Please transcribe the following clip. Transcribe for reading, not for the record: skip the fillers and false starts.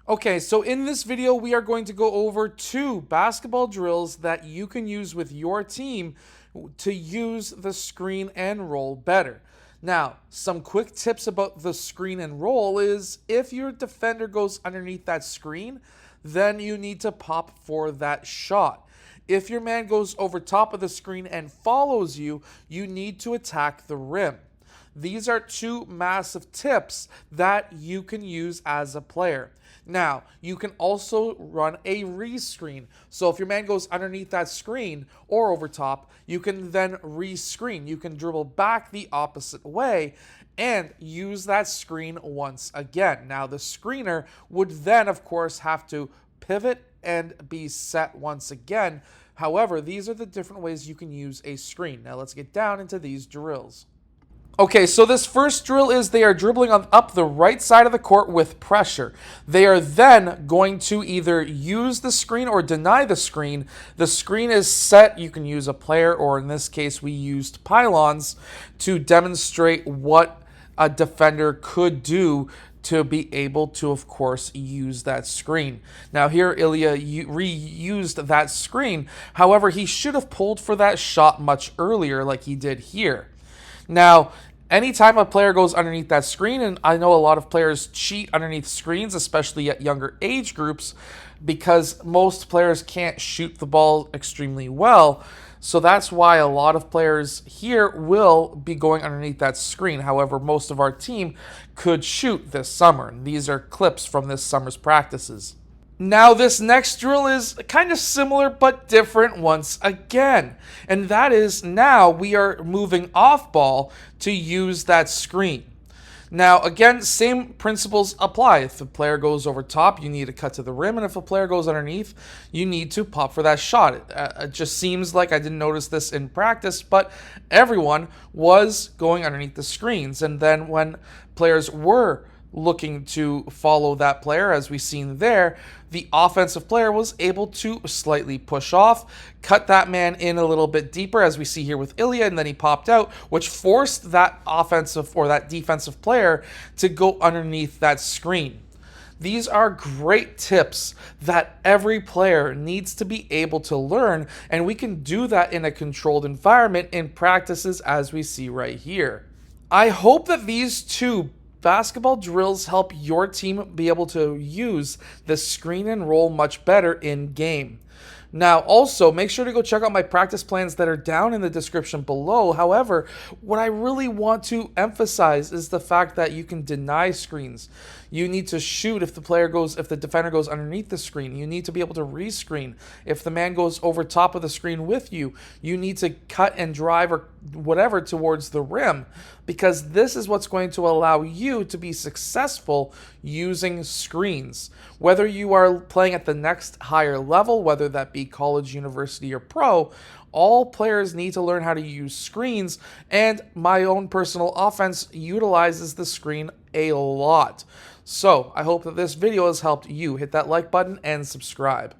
Okay, so in this video, we are going to go over 2 basketball drills that you can use with your team to use the screen and roll better. Now, some quick tips about the screen and roll is if your defender goes underneath that screen, then you need to pop for that shot. If your man goes over top of the screen and follows you, you need to attack the rim. These are 2 massive tips that you can use as a player. Now, you can also run a re-screen. So if your man goes underneath that screen or over top, you can then re-screen. You can dribble back the opposite way and use that screen once again. Now, the screener would then, of course, have to pivot and be set once again. However, these are the different ways you can use a screen. Now, let's get down into these drills. Okay, so this first drill is they are dribbling up the right side of the court with pressure. They are then going to either use the screen or deny the screen. The screen is set. You can use a player, or in this case, we used pylons to demonstrate what a defender could do to be able to, of course, use that screen. Now here, Ilya reused that screen. However, he should have pulled for that shot much earlier like he did here. Now, anytime a player goes underneath that screen, and I know a lot of players cheat underneath screens, especially at younger age groups, because most players can't shoot the ball extremely well. So that's why a lot of players here will be going underneath that screen. However, most of our team could shoot this summer. And these are clips from this summer's practices. Now, this next drill is kind of similar but different once again. And that is now we are moving off ball to use that screen. Now, again, same principles apply. If the player goes over top, you need to cut to the rim. And if a player goes underneath, you need to pop for that shot. It just seems like I didn't notice this in practice, but everyone was going underneath the screens. And then when players were looking to follow that player, as we've seen there, the offensive player was able to slightly push off, cut that man in a little bit deeper, as we see here with Ilya, and then he popped out, which forced that offensive or that defensive player to go underneath that screen. These are great tips that every player needs to be able to learn, and we can do that in a controlled environment in practices as we see right here. I hope that these 2 basketball drills help your team be able to use the screen and roll much better in game. Now, also, make sure to go check out my practice plans that are down in the description below. However, what I really want to emphasize is the fact that you can deny screens. You need to shoot if the defender goes underneath the screen. You need to be able to re-screen. If the man goes over top of the screen with you, you need to cut and drive or whatever towards the rim, because this is what's going to allow you to be successful using screens. Whether you are playing at the next higher level, whether that be college, university, or pro, all players need to learn how to use screens, and my own personal offense utilizes the screen a lot. So I hope that this video has helped you. Hit that like button and subscribe.